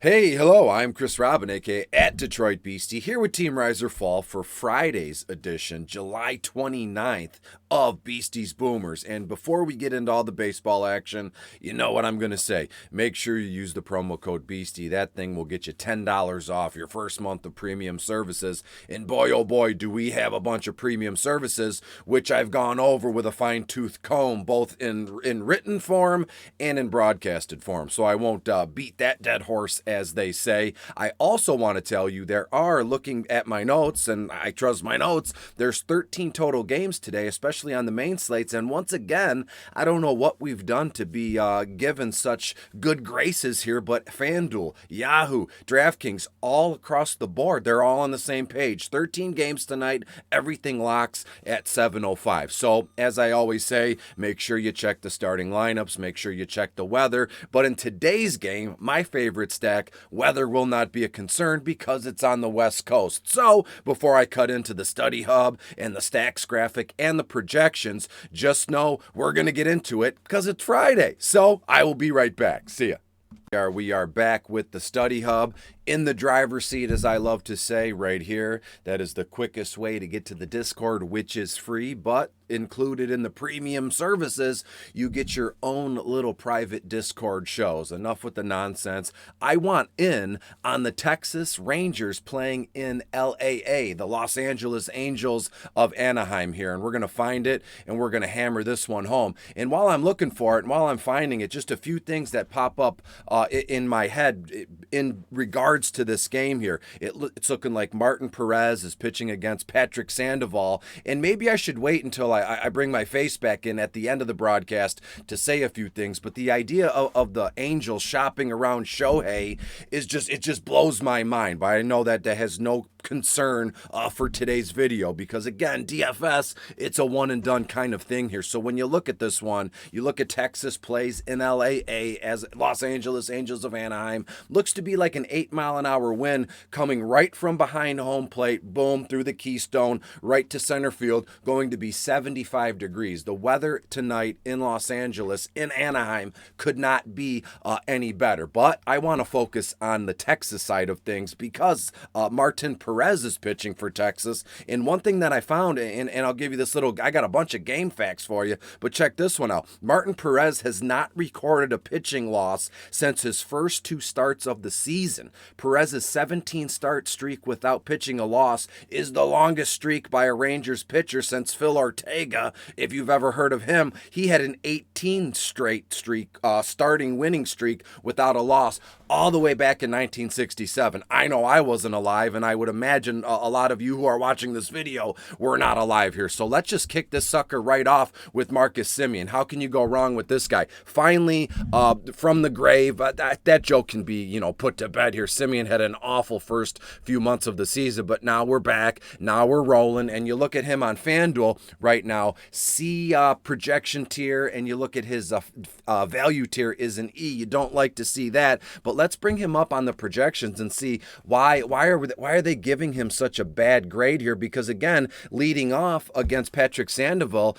Hey, hello, I'm Chris Robin, aka at Detroit Beastie, here with Team Riser Fall for Friday's edition, July 29th of Beasties Boomers. And before we get into all the baseball action, you know what I'm going to say. Make sure you use the promo code Beastie. That thing will get you $10 off your first month of premium services. And boy, oh boy, do we have a bunch of premium services, which I've gone over with a fine-tooth comb, both in written form and in broadcasted form. So I won't beat that dead horse, as they say. I also want to tell you there are, looking at my notes, and I trust my notes, there's 13 total games today, especially on the main slates. And once again, I don't know what we've done to be given such good graces here, but FanDuel, Yahoo, DraftKings, all across the board, they're all on the same page. 13 games tonight, everything locks at 7:05. So, as I always say, make sure you check the starting lineups, make sure you check the weather. But in today's game, my favorite stack, weather will not be a concern because it's on the West Coast. So, before I cut into the study hub and the stacks graphic and the projections, just know we're going to get into it because it's Friday. So, I will be right back. See ya. We are back with the study hub in the driver's seat, as I love to say, right here. That is the quickest way to get to the Discord, which is free, but included in the premium services, you get your own little private Discord shows. Enough with the nonsense. I want in on the Texas Rangers playing in LAA, the Los Angeles Angels of Anaheim here, and we're going to find it, and we're going to hammer this one home. And while I'm looking for it, and while I'm finding it, just a few things that pop up in my head in regards to this game here. It's looking like Martin Perez is pitching against Patrick Sandoval, and maybe I should wait until I bring my face back in at the end of the broadcast to say a few things, but the idea of the Angels shopping around Shohei is it just blows my mind. But I know that has no concern for today's video because, again, DFS, it's a one and done kind of thing here. So when you look at this one, you look at Texas plays in LAA as Los Angeles Angels of Anaheim. Looks to be like an 8-mile-an-hour wind coming right from behind home plate, boom, through the Keystone, right to center field, going to be 75 degrees. The weather tonight in Los Angeles, in Anaheim, could not be any better. But I want to focus on the Texas side of things because Martin Perez is pitching for Texas. And one thing that I found, and I'll give you this I got a bunch of game facts for you, but check this one out. Martin Perez has not recorded a pitching loss since his first 2 starts of the season. Perez's 17-start streak without pitching a loss is the longest streak by a Rangers pitcher since Phil Ortega. If you've ever heard of him, he had an 18-straight streak, starting winning streak without a loss all the way back in 1967. I know I wasn't alive, and I would imagine a lot of you who are watching this video were not alive here. So let's just kick this sucker right off with Marcus Simeon. How can you go wrong with this guy? Finally, from the grave, that joke can be, put to bed here. Simeon had an awful first few months of the season, but now we're back. Now we're rolling, and you look at him on FanDuel right now, C projection tier, and you look at his value tier is an E. You don't like to see that, but let's bring him up on the projections and see why are they giving him such a bad grade here? Because again, leading off against Patrick Sandoval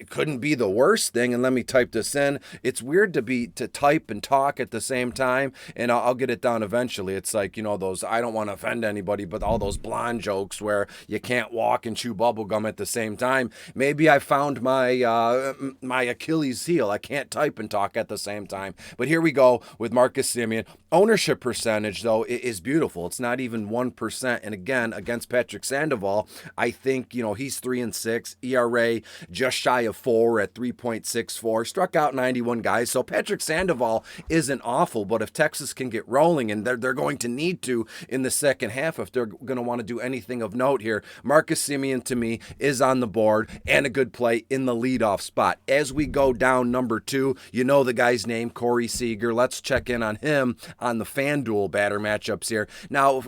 couldn't be the worst thing. And let me type this in. It's weird to type and talk at the same time, and I'll get it down eventually. It's like, those, I don't want to offend anybody, but all those blonde jokes where you can't walk and chew bubble gum at the same time. Maybe I found my my Achilles heel. I can't type and talk at the same time. But here we go with Marcus Simeon. Ownership percentage, though, is beautiful. It's not even 1%. And again, against Patrick Sandoval, I think, he's 3-6, ERA just shy of 4 at 3.64, struck out 91 guys. So Patrick Sandoval isn't awful, but if Texas can get rolling, and they're going to need to in the second half if they're going to want to do anything of note here, Marcus Simeon to me is on the board and a good play in the leadoff spot. As we go down number 2, the guy's name, Corey Seeger. Let's check in on him on the FanDuel batter matchups here. Now,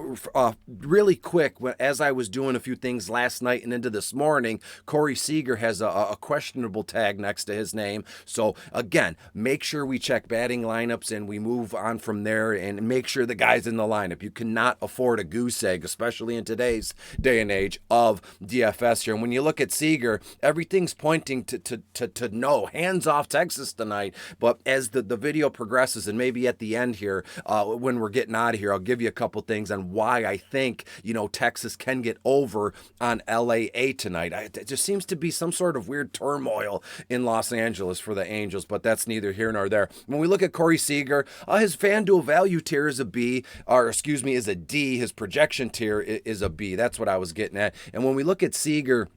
really really quick, as I was doing a few things last night and into this morning, Corey Seeger has a questionable tag next to his name. So again, make sure we check batting lineups and we move on from there and make sure the guy's in the lineup. You cannot afford a goose egg, especially in today's day and age of DFS here. And when you look at Seeger, everything's pointing to no, hands off Texas tonight. But as the video progresses, and maybe at the end here, when we're getting out of here, I'll give you a couple things on why I think, Texas can get over on LAA tonight. It just seems to be some sort of weird turmoil in Los Angeles for the Angels, but that's neither here nor there. When we look at Corey Seager, his FanDuel value tier is a B, is a D. His projection tier is a B. That's what I was getting at. And when we look at Seager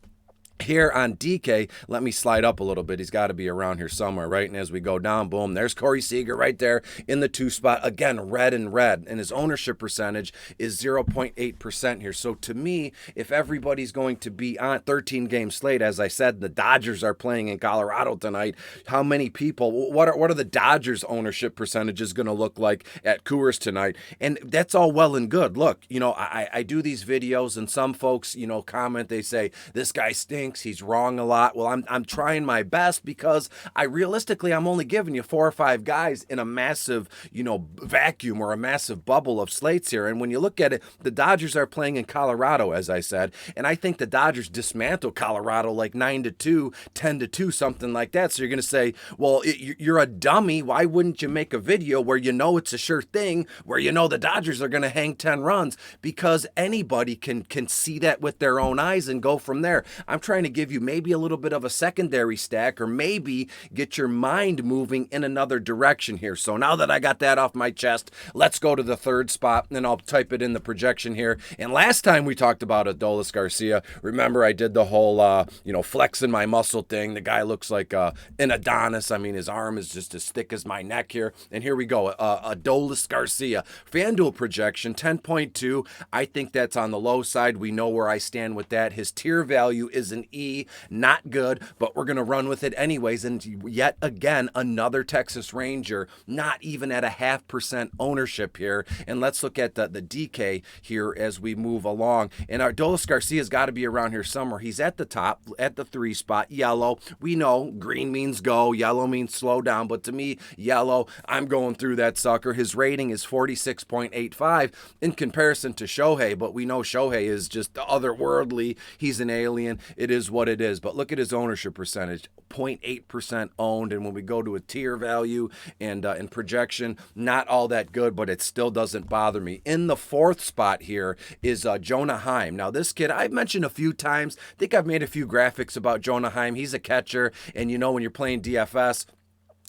here on DK, let me slide up a little bit. He's got to be around here somewhere, right? And as we go down, boom, there's Corey Seager right there in the 2 spot. Again, red and red. And his ownership percentage is 0.8% here. So to me, if everybody's going to be on 13-game slate, as I said, the Dodgers are playing in Colorado tonight. How many people, what are the Dodgers ownership percentages going to look like at Coors tonight? And that's all well and good. Look, I do these videos and some folks, comment, they say, this guy stinks. He's wrong a lot. Well, I'm trying my best because I'm only giving you 4 or 5 guys in a massive, vacuum or a massive bubble of slates here. And when you look at it, the Dodgers are playing in Colorado, as I said, and I think the Dodgers dismantle Colorado like 9-2, 10-2, something like that. So you're going to say, well, you're a dummy. Why wouldn't you make a video where it's a sure thing, where the Dodgers are going to hang 10 runs? Because anybody can see that with their own eyes and go from there. I'm trying to give you maybe a little bit of a secondary stack, or maybe get your mind moving in another direction here. So now that I got that off my chest, let's go to the 3rd spot, and then I'll type it in the projection here. And last time we talked about Adolis Garcia, remember I did the whole, flexing my muscle thing. The guy looks like an Adonis. I mean, his arm is just as thick as my neck here. And here we go, Adolis Garcia. FanDuel projection, 10.2. I think that's on the low side. We know where I stand with that. His tier value is an E, not good, but we're going to run with it anyways. And yet again, another Texas Ranger, not even at a 0.5% ownership here. And let's look at the DK here as we move along. And Adolis Garcia's got to be around here somewhere. He's at the top, at the 3 spot, yellow. We know green means go, yellow means slow down, but to me, yellow, I'm going through that sucker. His rating is 46.85 in comparison to Shohei, but we know Shohei is just otherworldly. He's an alien. It is what it is. But look at his ownership percentage, 0.8% owned. And when we go to a tier value and projection, not all that good, but it still doesn't bother me. In the 4th spot here is Jonah Heim. Now, this kid I've mentioned a few times. I think I've made a few graphics about Jonah Heim. He's a catcher, and when you're playing DFS,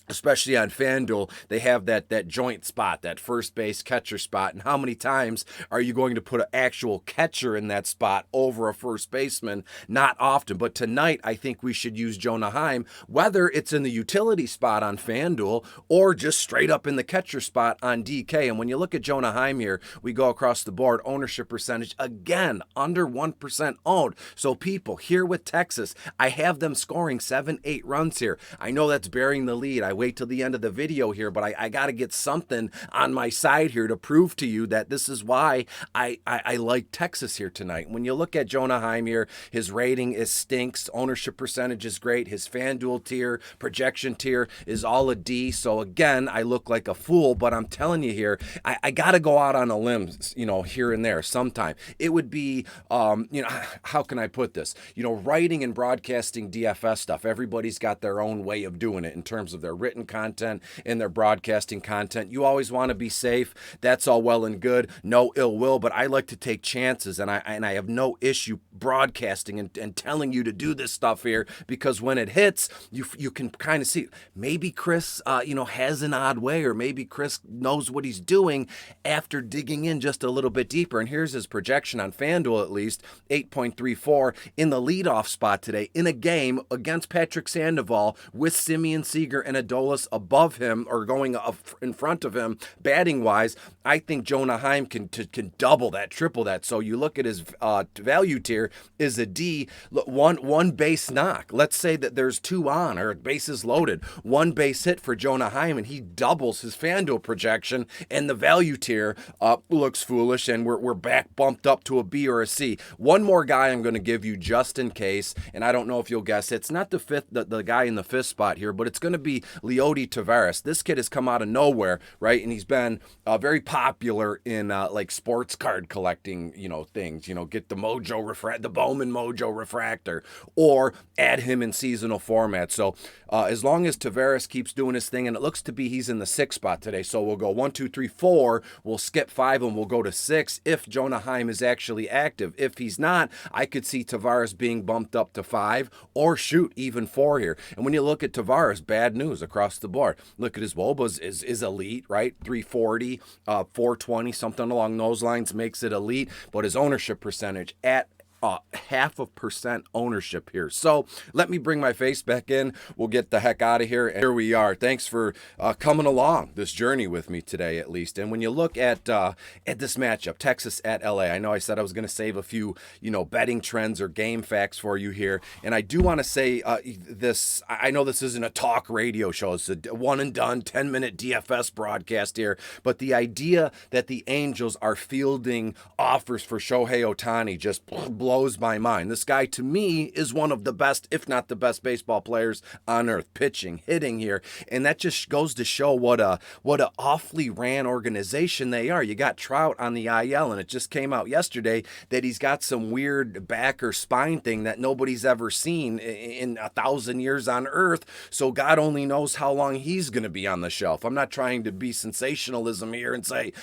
especially on FanDuel, they have that joint spot, that first base catcher spot. And how many times are you going to put an actual catcher in that spot over a first baseman? Not often. But tonight, I think we should use Jonah Heim, whether it's in the utility spot on FanDuel or just straight up in the catcher spot on DK. And when you look at Jonah Heim here, we go across the board, ownership percentage, again, under 1% owned. So people, here with Texas, I have them scoring 7-8 runs here. I know that's bearing the lead. I wait till the end of the video here, but I got to get something on my side here to prove to you that this is why I like Texas here tonight. When you look at Jonah Heim here, his rating is stinks. Ownership percentage is great. His FanDuel tier, projection tier is all a D. So again, I look like a fool, but I'm telling you here, I got to go out on a limb, here and there sometime. It would be, how can I put this? Writing and broadcasting DFS stuff. Everybody's got their own way of doing it in terms of their written content and their broadcasting content. You always want to be safe. That's all well and good. No ill will, but I like to take chances, and I have no issue broadcasting and telling you to do this stuff here, because when it hits, you can kind of see maybe Chris has an odd way, or maybe Chris knows what he's doing after digging in just a little bit deeper. And here's his projection on FanDuel, at least 8.34 in the leadoff spot today in a game against Patrick Sandoval with Simeon, Seeger, and Adolis Adolis above him or going up in front of him batting wise, I think Jonah Heim can double that, triple that. So you look at his value tier is a D, one base knock. Let's say that there's 2 on or bases loaded, 1 base hit for Jonah Heim, and he doubles his FanDuel projection, and the value tier looks foolish, and we're back bumped up to a B or a C. One more guy I'm going to give you just in case, and I don't know if you'll guess. It's not the guy in the 5th spot here, but it's going to be Leote Tavares. This kid has come out of nowhere, right? And he's been very popular in like sports card collecting, things. Get the the Bowman Mojo Refractor, or add him in seasonal format. So as long as Tavares keeps doing his thing, and it looks to be he's in the 6th spot today, so we'll go 1, 2, 3, 4. We'll skip 5 and we'll go to 6 if Jonah Heim is actually active. If he's not, I could see Tavares being bumped up to 5 or shoot even 4 here. And when you look at Tavares, bad news across the board. Look at his WOBA is elite, right? 340, 420, something along those lines makes it elite, but his ownership percentage at 0.5% ownership here. So let me bring my face back in. We'll get the heck out of here. And here we are. Thanks for coming along this journey with me today, at least. And when you look at this matchup, Texas at LA, I know I said I was going to save a few, betting trends or game facts for you here. And I do want to say this. I know this isn't a talk radio show. It's a one and done 10-minute DFS broadcast here. But the idea that the Angels are fielding offers for Shohei Ohtani just blows my mind. This guy, to me, is one of the best, if not the best, baseball players on earth, pitching, hitting here, and that just goes to show what a awfully ran organization they are. You got Trout on the IL, and it just came out yesterday that he's got some weird back or spine thing that nobody's ever seen in 1,000 years on earth, so God only knows how long he's going to be on the shelf. I'm not trying to be sensationalism here and say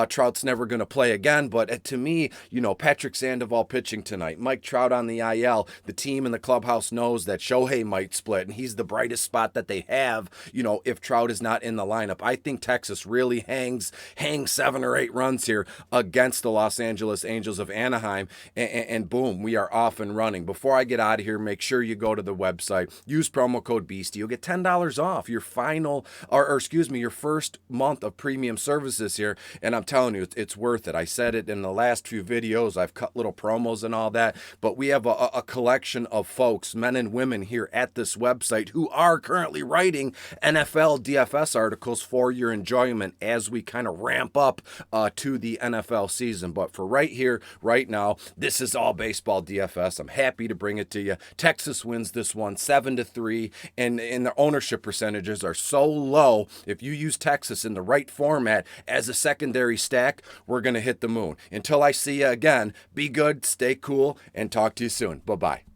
Trout's never going to play again, but to me, Patrick Sandoval pitching tonight, Mike Trout on the IL, the team in the clubhouse knows that Shohei might split, and he's the brightest spot that they have, if Trout is not in the lineup. I think Texas really hangs 7 or 8 runs here against the Los Angeles Angels of Anaheim, and boom, we are off and running. Before I get out of here, make sure you go to the website, use promo code Beastie. You'll get $10 off your your first month of premium services here, and I'm telling you, it's worth it. I said it in the last few videos. I've cut little promos and all that, but we have a collection of folks, men and women here at this website who are currently writing NFL DFS articles for your enjoyment as we kind of ramp up to the NFL season. But for right here, right now, this is all baseball DFS. I'm happy to bring it to you. Texas wins this one 7-3, and the ownership percentages are so low. If you use Texas in the right format as a secondary stack, we're going to hit the moon. Until I see you again, be good, stay cool, and talk to you soon. Bye-bye.